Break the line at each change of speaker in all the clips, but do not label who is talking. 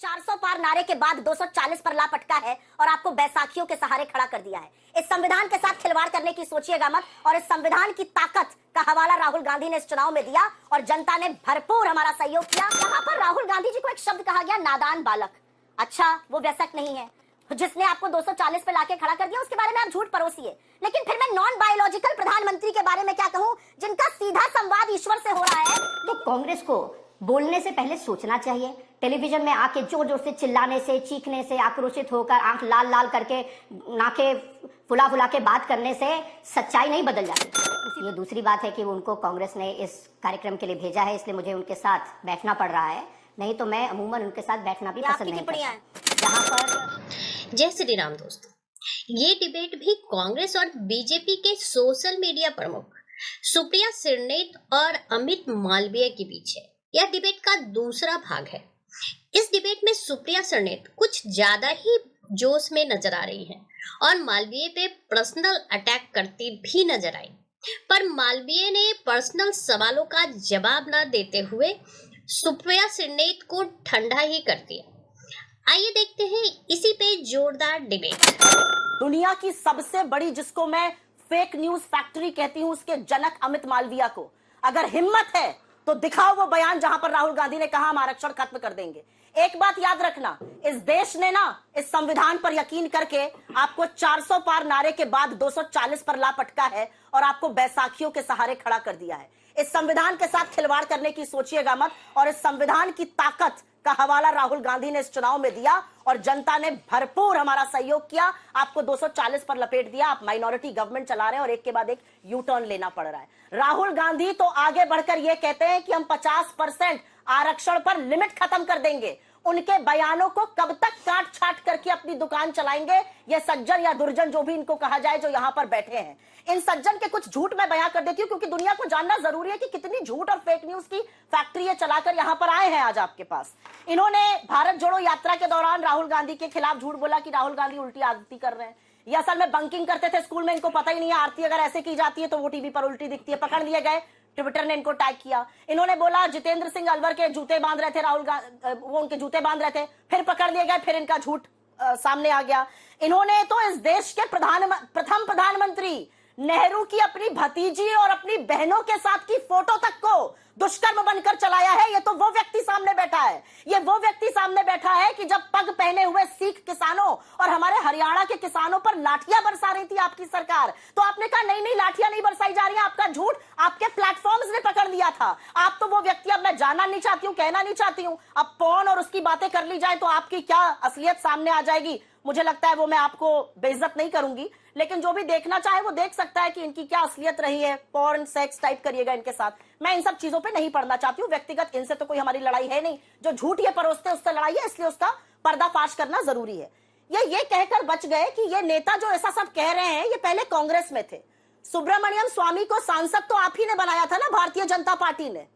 400 पार नारे के बाद 240 पर ला पटका है और आपको बैसाखियों के सहारे खड़ा कर दिया है। इस संविधान के साथ खिलवाड़ करने की सोचिएगा मत। और इस संविधान की ताकत का हवाला राहुल गांधी ने इस चुनाव में दिया और जनता ने भरपूर हमारा सहयोग किया। यहाँ पर राहुल गांधी जी को एक शब्द कहा गया, नादान बालक। अच्छा, वो वयस्क नहीं है जिसने आपको 240 पे लाके खड़ा कर दिया, उसके बारे में आप झूठ परोसिए। लेकिन फिर मैं नॉन बायोलॉजिकल प्रधानमंत्री के बारे में क्या कहूं, जिनका सीधा संवाद ईश्वर से हो रहा है।
तो कांग्रेस को बोलने से पहले सोचना चाहिए। टेलीविजन में आके जोर जोर से चिल्लाने से, चीखने से, आक्रोशित होकर आंख लाल लाल करके, नाके फुला फुला के बात करने से सच्चाई नहीं बदल जाती। ये दूसरी बात है कि उनको कांग्रेस ने इस कार्यक्रम के लिए भेजा है, इसलिए मुझे उनके साथ बैठना पड़ रहा है। नहीं तो मैं अमूमन उनके साथ बैठना भी पसंद नहीं करता। जहां पर
जय श्री राम दोस्तों, ये डिबेट भी कांग्रेस और बीजेपी के सोशल मीडिया प्रमुख सुप्रिया सिरनेत और अमित मालवीय के बीच है। यह डिबेट का दूसरा भाग है। इस डिबेट में सुप्रिया सिरनेत कुछ ज्यादा ही जोश में नजर आ रही हैं और मालवीय पे पर्सनल अटैक करती भी नजर आई, पर मालवीय ने पर्सनल सवालों का जवाब न देते हुए सुप्रिया सिरनेत को ठंडा ही कर दिया। आइए देखते हैं इसी पे जोरदार डिबेट।
दुनिया की सबसे बड़ी, जिसको मैं फेक न्यूज फैक्ट्री कहती हूं, उसके जनक अमित मालवीय को अगर हिम्मत है तो दिखाओ वो बयान जहां पर राहुल गांधी ने कहा हम आरक्षण खत्म कर देंगे। एक बात याद रखना, इस देश ने ना इस संविधान पर यकीन करके आपको 400 पार नारे के बाद 240 पर ला पटका है और आपको बैसाखियों के सहारे खड़ा कर दिया है। इस संविधान के साथ खिलवाड़ करने की सोचिएगा मत। और इस संविधान की ताकत का हवाला राहुल गांधी ने इस चुनाव में दिया और जनता ने भरपूर हमारा सहयोग किया। आपको 240 पर लपेट दिया। आप माइनॉरिटी गवर्नमेंट चला रहे हैं और एक के बाद एक यू टर्न लेना पड़ रहा है। राहुल गांधी तो आगे बढ़कर यह कहते हैं कि हम 50% आरक्षण पर लिमिट खत्म कर देंगे। उनके बयानों को कब तक काट छाट करके अपनी दुकान चलाएंगे ये सज्जन या दुर्जन, जो भी इनको कहा जाए, जो यहां पर बैठे हैं। इन सज्जन के कुछ झूठ मैं बयां कर देती हूं क्योंकि दुनिया को जानना जरूरी है कि कितनी झूठ और फेक न्यूज की फैक्ट्री ये चलाकर यहां पर आए हैं आज आपके पास। इन्होंने भारत जोड़ो यात्रा के दौरान राहुल गांधी के खिलाफ झूठ बोला कि राहुल गांधी उल्टी आरती कर रहे हैं। ये असल में बंकिंग करते थे स्कूल में, इनको पता ही नहीं है आरती अगर ऐसे की जाती है तो वो टीवी पर उल्टी दिखती है। पकड़ लिए गए, ट्विटर ने इनको टैग किया। इन्होंने बोला जितेंद्र सिंह अलवर के जूते बांध रहे थे राहुल गांधी, वो उनके जूते बांध रहे थे, फिर पकड़ लिए गए, फिर इनका झूठ सामने आ गया। इन्होंने तो इस देश के प्रथम प्रधानमंत्री नेहरू की अपनी भतीजी और अपनी बहनों के साथ की फोटो तक को दुष्कर्म बनकर चलाया है। ये तो वो व्यक्ति सामने बैठा है, ये वो व्यक्ति सामने बैठा है कि जब पग पहने हुए सिख किसानों और हमारे हरियाणा के किसानों पर लाठियां बरसा रही थी आपकी सरकार, तो आपने कहा नहीं नहीं लाठियां नहीं बरसाई जा रही है, आपका झूठ आपके प्लेटफॉर्म्स ने पकड़ लिया था। आप तो वो व्यक्ति, अब मैं जानना नहीं चाहती हूं, कहना नहीं चाहती हूं, अब पौन और उसकी बातें कर ली जाए तो आपकी क्या असलियत सामने आ जाएगी, मुझे लगता है वो मैं आपको बेइज्जत नहीं करूंगी। लेकिन जो भी देखना चाहे वो देख सकता है कि इनकी क्या असलियत रही है। पॉर्न सेक्स टाइप करिएगा इनके साथ, मैं इन सब चीजों पे नहीं पढ़ना चाहती हूँ। व्यक्तिगत इनसे तो कोई हमारी लड़ाई है नहीं, जो झूठ ये परोसते हैं उससे लड़ाई है, इसलिए उसका पर्दाफाश करना जरूरी है। ये कहकर बच गए कि ये नेता जो ऐसा सब कह रहे हैं ये पहले कांग्रेस में थे। सुब्रमण्यम स्वामी को सांसद तो आप ही ने बनाया था ना, भारतीय जनता पार्टी ने।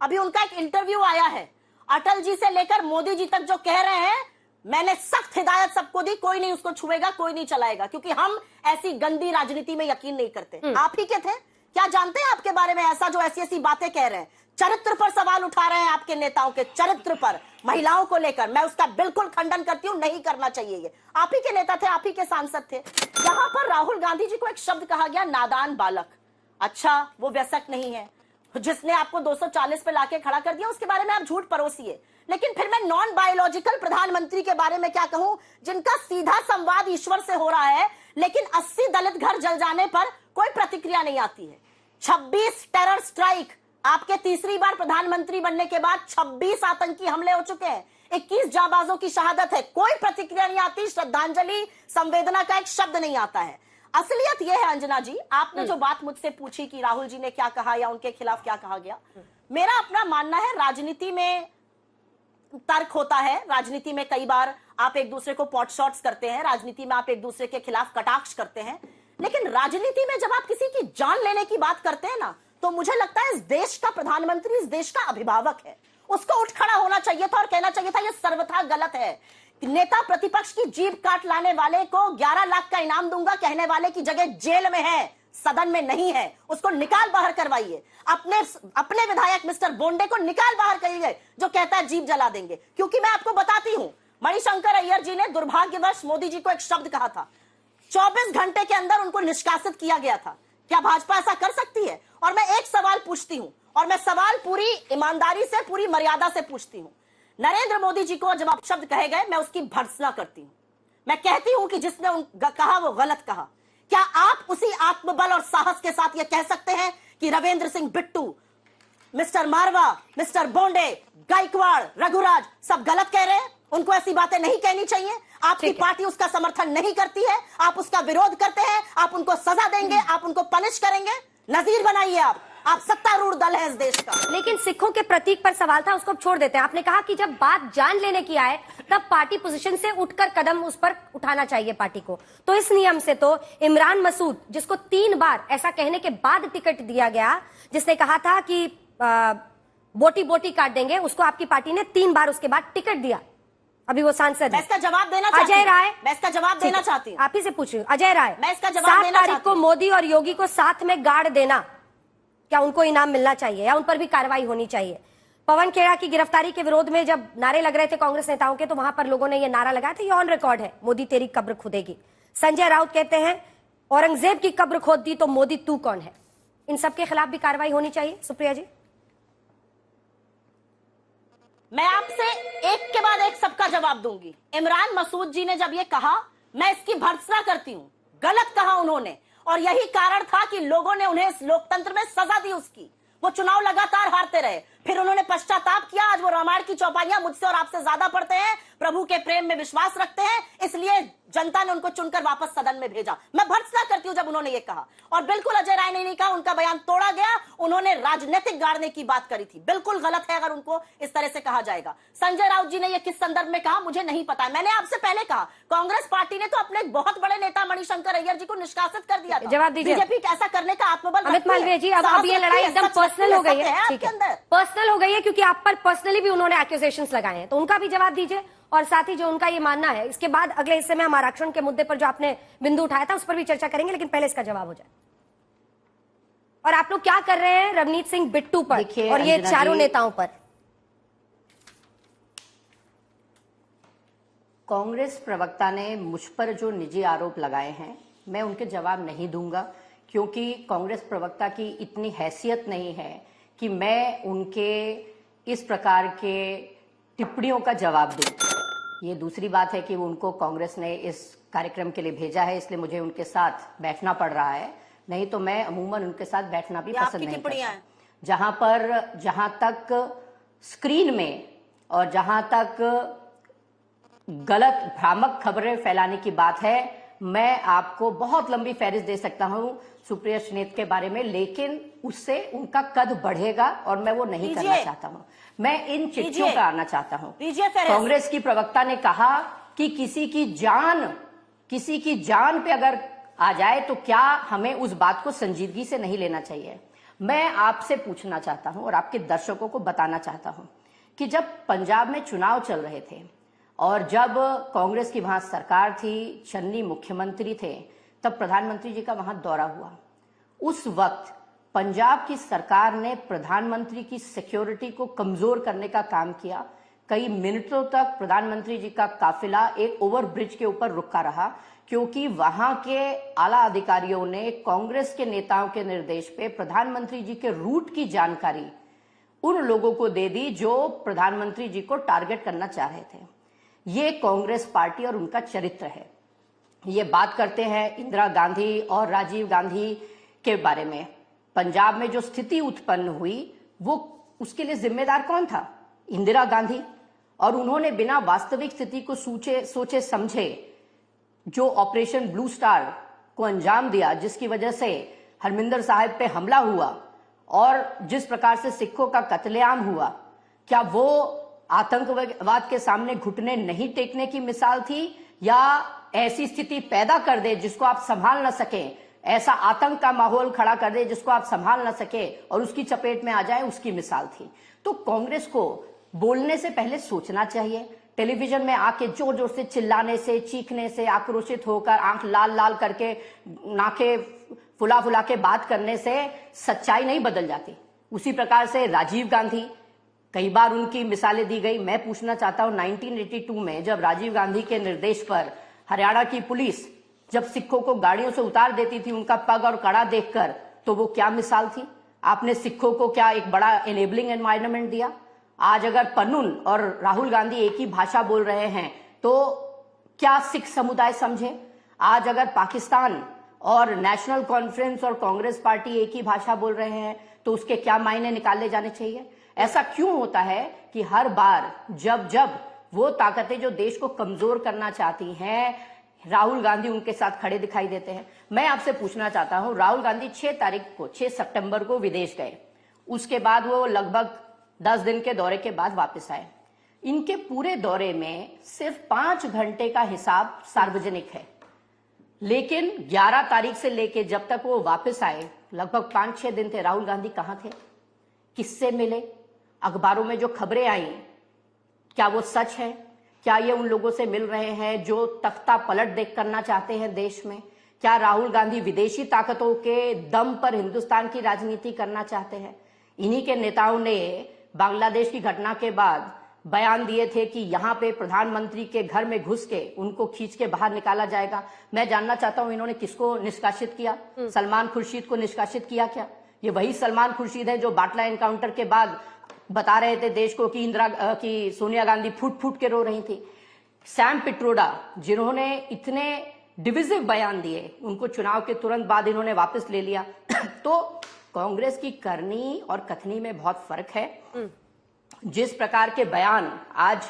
अभी उनका एक इंटरव्यू आया है, अटल जी से लेकर मोदी जी तक जो कह रहे हैं मैंने सख्त हिदायत सबको दी, कोई नहीं उसको छुएगा, कोई नहीं चलाएगा, क्योंकि हम ऐसी गंदी राजनीति में यकीन नहीं करते। आप ही के थे, क्या जानते हैं आपके बारे में ऐसा जो ऐसी ऐसी बातें कह रहे हैं, चरित्र पर सवाल उठा रहे हैं, आपके नेताओं के चरित्र पर, महिलाओं को लेकर। मैं उसका बिल्कुल खंडन करती हूं, नहीं करना चाहिए। ये आप ही के नेता थे, आप ही के सांसद थे। यहां पर राहुल गांधी जी को एक शब्द कहा गया, नादान बालक। अच्छा, वो वयस्क नहीं है जिसने आपको 240 पे लाके खड़ा कर दिया, उसके बारे में आप झूठ परोसिए। लेकिन फिर मैं नॉन बायोलॉजिकल प्रधानमंत्री के बारे में क्या कहूं, जिनका सीधा संवाद ईश्वर से हो रहा है, लेकिन 80 दलित घर जल जाने पर कोई प्रतिक्रिया नहीं आती है। 26 टेरर स्ट्राइक, आपके तीसरी बार प्रधानमंत्री बनने के बाद 26 आतंकी हमले हो चुके हैं, 21 जाबाजों की शहादत है, कोई प्रतिक्रिया नहीं आती, श्रद्धांजलि संवेदना का एक शब्द नहीं आता है। असलियत यह है अंजना जी, आपने जो बात मुझसे पूछी कि राहुल जी ने क्या कहा या उनके खिलाफ क्या कहा गया, मेरा अपना मानना है राजनीति में तर्क होता है। राजनीति में कई बार आप एक दूसरे को पॉट शॉट्स करते हैं, राजनीति में आप एक दूसरे के खिलाफ कटाक्ष करते हैं, लेकिन राजनीति में जब आप किसी की जान लेने की बात करते हैं ना, तो मुझे लगता है इस देश का प्रधानमंत्री इस देश का अभिभावक है, उसको उठ खड़ा होना चाहिए था और कहना चाहिए था यह सर्वथा गलत है। नेता प्रतिपक्ष की जीभ काट लाने वाले को 11 लाख का इनाम दूंगा कहने वाले की जगह जेल में है, सदन में नहीं है उसको निकाल बाहर करवाइए। अपने विधायक मिस्टर बोंडे को निकाल बाहर करिए जो कहता है जीप जला देंगे। क्योंकि मैं आपको बताती हूं, मणिशंकर अय्यर जी ने दुर्भाग्यवश मोदी जी को एक शब्द कहा था, 24 घंटे के अंदर उनको निष्कासित किया गया था। क्या भाजपा ऐसा कर सकती है? और मैं एक सवाल पूछती हूं, और मैं सवाल पूरी ईमानदारी से, पूरी मर्यादा से पूछती हूं। नरेंद्र मोदी जी को जब आप शब्द कहे गए, मैं उसकी भर्त्सना करती हूं। मैं कहती हूं कि जिसने कहा वो गलत कहा। क्या आप उसी आत्मबल और साहस के साथ यह कह सकते हैं कि रविंद्र सिंह बिट्टू, मिस्टर मारवा, मिस्टर बोंडे, गायकवाड़, रघुराज सब गलत कह रहे हैं? उनको ऐसी बातें नहीं कहनी चाहिए। आपकी पार्टी उसका समर्थन नहीं करती है, आप उसका विरोध करते हैं, आप उनको सजा देंगे, आप उनको पनिश करेंगे। नजीर बनाइए आप सत्तारूढ़ दल है इस देश का।
लेकिन सिखों के प्रतीक पर सवाल था, उसको अब छोड़ देते हैं। आपने कहा कि जब बात जान लेने की आए तब पार्टी पोजीशन से उठकर कदम उस पर उठाना चाहिए पार्टी को। तो इस नियम से तो इमरान मसूद, जिसको 3 बार ऐसा कहने के बाद टिकट दिया गया, जिसने कहा था कि बोटी बोटी काट देंगे, उसको आपकी पार्टी ने 3 बार उसके बाद टिकट दिया। अभी वो सांसद
मैं इसका जवाब देना चाहती हूं।
अजय राय,
मैं इसका जवाब देना चाहती हूं।
आप ही से पूछ रही हूं। अजय राय,
मैं इसका जवाब
7
देना
तारीख
चाहती
को
हूं।
मोदी और योगी को साथ में गाड़ देना, क्या उनको इनाम मिलना चाहिए या उन पर भी कार्रवाई होनी चाहिए? पवन खेड़ा की गिरफ्तारी के विरोध में जब नारे लग रहे थे कांग्रेस नेताओं के, तो वहां पर लोगों ने यह नारा लगाया था, ये ऑन रिकॉर्ड है, मोदी तेरी कब्र खुदेगी। संजय राउत कहते हैं औरंगजेब की कब्र खोद दी तो मोदी तू कौन है? इन सबके खिलाफ भी कार्रवाई होनी चाहिए। सुप्रिया जी,
मैं आपसे एक के बाद एक सबका जवाब दूंगी। इमरान मसूद जी ने जब ये कहा, मैं इसकी भर्त्सना करती हूं। गलत कहा उन्होंने, और यही कारण था कि लोगों ने उन्हें इस लोकतंत्र में सजा दी उसकी। वो चुनाव लगातार हारते रहे, फिर उन्होंने पश्चाताप किया। आज वो रामायण की चौपाइयां मुझसे और आपसे ज्यादा पढ़ते हैं, प्रभु के प्रेम में विश्वास रखते हैं, इसलिए जनता ने उनको चुनकर वापस सदन में भेजा। मैं भर्त्सना करती हूं जब उन्होंने ये कहा। और बिल्कुल अजय राय ने नहीं कहा, उनका बयान तोड़ा गया। उन्होंने राजनीतिक गाड़ने की बात करी थी, बिल्कुल गलत है अगर उनको इस तरह से कहा जाएगा। संजय राउत जी ने यह किस संदर्भ में कहा मुझे नहीं पता। मैंने आपसे पहले कहा, कांग्रेस पार्टी ने तो अपने बहुत बड़े नेता मणिशंकर अय्यर जी को निष्कासित कर दिया था।
जवाब दीजिए।
बीजेपी ऐसा करने का आत्मबल
अमित मालवीय जी, अब ये लड़ाई एकदम पर्सनल हो गई है।
आपके अंदर
पर्सनल हो गई है क्योंकि आप पर पर्सनली भी उन्होंने एक्यूजेशंस लगाए हैं, तो उनका भी जवाब दीजिए। और साथ ही जो उनका ये मानना है, इसके बाद अगले हिस्से में हम आरक्षण के मुद्दे पर जो आपने बिंदु उठाया था उस पर भी चर्चा करेंगे, लेकिन पहले इसका जवाब हो जाए। और आप लोग क्या कर रहे हैं रवनीत सिंह बिट्टू पर और ये चारों नेताओं पर?
कांग्रेस प्रवक्ता ने मुझ पर जो निजी आरोप लगाए हैं, मैं उनके जवाब नहीं दूंगा, क्योंकि कांग्रेस प्रवक्ता की इतनी हैसियत नहीं है कि मैं उनके इस प्रकार के टिप्पणियों का जवाब दूं। ये दूसरी बात है कि उनको कांग्रेस ने इस कार्यक्रम के लिए भेजा है, इसलिए मुझे उनके साथ बैठना पड़ रहा है, नहीं तो मैं अमूमन उनके साथ बैठना भी पसंद नहीं करता। जहां तक स्क्रीन में और जहां तक गलत भ्रामक खबरें फैलाने की बात है, मैं आपको बहुत लंबी फहरिस्त दे सकता हूं सुप्रिया श्रीनेत के बारे में, लेकिन उससे उनका कद बढ़ेगा और मैं वो नहीं करना चाहता हूं। मैं इन चिट्ठियों पर आना चाहता हूं। कांग्रेस की प्रवक्ता ने कहा कि किसी की जान पे अगर आ जाए तो क्या हमें उस बात को संजीदगी से नहीं लेना चाहिए। मैं आपसे पूछना चाहता हूं और आपके दर्शकों को बताना चाहता हूं कि जब पंजाब में चुनाव चल रहे थे और जब कांग्रेस की वहां सरकार थी, चन्नी मुख्यमंत्री थे, तब प्रधानमंत्री जी का वहां दौरा हुआ। उस वक्त पंजाब की सरकार ने प्रधानमंत्री की सिक्योरिटी को कमजोर करने का काम किया। कई मिनटों तक प्रधानमंत्री जी का काफिला एक ओवरब्रिज के ऊपर रुका रहा, क्योंकि वहां के आला अधिकारियों ने कांग्रेस के नेताओं के निर्देश पे प्रधानमंत्री जी के रूट की जानकारी उन लोगों को दे दी जो प्रधानमंत्री जी को टारगेट करना चाह रहे थे। ये कांग्रेस पार्टी और उनका चरित्र है। ये बात करते हैं इंदिरा गांधी और राजीव गांधी के बारे में। पंजाब में जो स्थिति उत्पन्न हुई वो उसके लिए जिम्मेदार कौन था? इंदिरा गांधी। और उन्होंने बिना वास्तविक स्थिति को सोचे समझे जो ऑपरेशन ब्लू स्टार को अंजाम दिया, जिसकी वजह से हरमिंदर साहिब पे हमला हुआ और जिस प्रकार से सिखों का कत्लेआम हुआ, क्या वो आतंकवाद के सामने घुटने नहीं टेकने की मिसाल थी, या ऐसी स्थिति पैदा कर दे जिसको आप संभाल ना सके, ऐसा आतंक का माहौल खड़ा कर दे जिसको आप संभाल ना सके और उसकी चपेट में आ जाए, उसकी मिसाल थी? तो कांग्रेस को बोलने से पहले सोचना चाहिए। टेलीविजन में आके जोर जोर से चिल्लाने से, चीखने से, आक्रोशित होकर आंख लाल लाल करके, नाके फुला फुला के बात करने से सच्चाई नहीं बदल जाती। उसी प्रकार से राजीव गांधी, कई बार उनकी मिसालें दी गई। मैं पूछना चाहता हूं 1982 में जब राजीव गांधी के निर्देश पर हरियाणा की पुलिस जब सिखों को गाड़ियों से उतार देती थी उनका पग और कड़ा देखकर, तो वो क्या मिसाल थी? आपने सिखों को क्या एक बड़ा एनेबलिंग एनवायरनमेंट दिया? आज अगर पन्नून और राहुल गांधी एक ही भाषा बोल रहे हैं तो क्या सिख समुदाय समझे? आज अगर पाकिस्तान और नेशनल कॉन्फ्रेंस और कांग्रेस पार्टी एक ही भाषा बोल रहे हैं तो उसके क्या मायने निकाले जाने चाहिए? ऐसा क्यों होता है कि हर बार जब जब वो ताकतें जो देश को कमजोर करना चाहती हैं, राहुल गांधी उनके साथ खड़े दिखाई देते हैं? मैं आपसे पूछना चाहता हूं, राहुल गांधी 6 सितंबर को विदेश गए, उसके बाद वो लगभग 10 दिन के दौरे के बाद वापस आए। इनके पूरे दौरे में सिर्फ 5 घंटे का हिसाब सार्वजनिक है, लेकिन 11 तारीख से लेके जब तक वो वापस आए लगभग 5-6 दिन थे। राहुल गांधी कहां थे? किससे मिले? अखबारों में जो खबरें आई क्या वो सच है? क्या ये उन लोगों से मिल रहे हैं जो तख्ता पलट देख करना चाहते हैं देश में? क्या राहुल गांधी विदेशी ताकतों के दम पर हिंदुस्तान की राजनीति करना चाहते हैं? इन्हीं के नेताओं ने बांग्लादेश की घटना के बाद बयान दिए थे कि यहाँ पे प्रधानमंत्री के घर में घुस के उनको खींच के बाहर निकाला जाएगा। मैं जानना चाहता हूं इन्होंने किसको निष्कासित किया? सलमान खुर्शीद को निष्कासित किया क्या? ये वही सलमान खुर्शीद है जो बाटला एनकाउंटर के बाद बता रहे थे देश को कि सोनिया गांधी फूट फूट के रो रही थी। सैम पिट्रोडा जिन्होंने इतने डिविजिव बयान दिए, उनको चुनाव के तुरंत बाद इन्होंने वापस ले लिया। तो कांग्रेस की करनी और कथनी में बहुत फर्क है। जिस प्रकार के बयान आज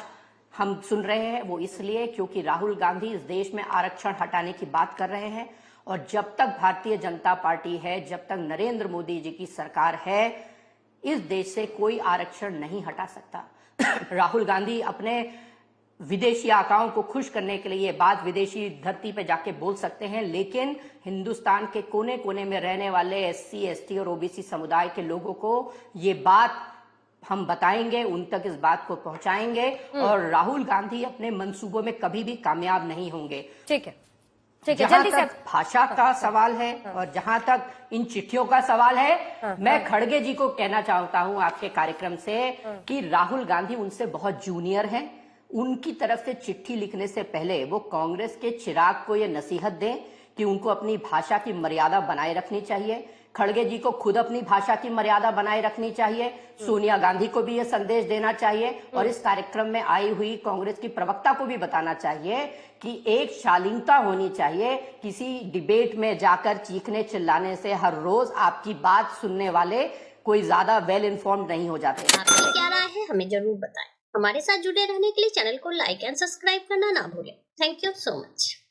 हम सुन रहे हैं वो इसलिए क्योंकि राहुल गांधी इस देश में आरक्षण हटाने की बात कर रहे हैं, और जब तक भारतीय जनता पार्टी है, जब तक नरेंद्र मोदी जी की सरकार है, इस देश से कोई आरक्षण नहीं हटा सकता। राहुल गांधी अपने विदेशी आकाओं को खुश करने के लिए ये बात विदेशी धरती पे जाके बोल सकते हैं, लेकिन हिंदुस्तान के कोने कोने में रहने वाले SC, ST और OBC समुदाय के लोगों को ये बात हम बताएंगे, उन तक इस बात को पहुंचाएंगे, और राहुल गांधी अपने मंसूबों में कभी भी कामयाब नहीं होंगे।
ठीक है, ठीक है।
जहां
जल्दी से
तक भाषा का सवाल है और जहां तक इन चिट्ठियों का सवाल है, मैं खड़गे जी को कहना चाहता हूं आपके कार्यक्रम से कि राहुल गांधी उनसे बहुत जूनियर हैं। उनकी तरफ से चिट्ठी लिखने से पहले वो कांग्रेस के चिराग को ये नसीहत दें कि उनको अपनी भाषा की मर्यादा बनाए रखनी चाहिए। खड़गे जी को खुद अपनी भाषा की मर्यादा बनाए रखनी चाहिए। सोनिया गांधी को भी यह संदेश देना चाहिए, और इस कार्यक्रम में आई हुई कांग्रेस की प्रवक्ता को भी बताना चाहिए कि एक शालीनता होनी चाहिए। किसी डिबेट में जाकर चीखने चिल्लाने से हर रोज आपकी बात सुनने वाले कोई ज्यादा वेल इन्फॉर्म्ड नहीं हो जाते।
आपकी क्या राय है हमें जरूर बताएं। हमारे साथ जुड़े रहने के लिए चैनल को लाइक एंड सब्सक्राइब करना ना भूलें। Thank you so much.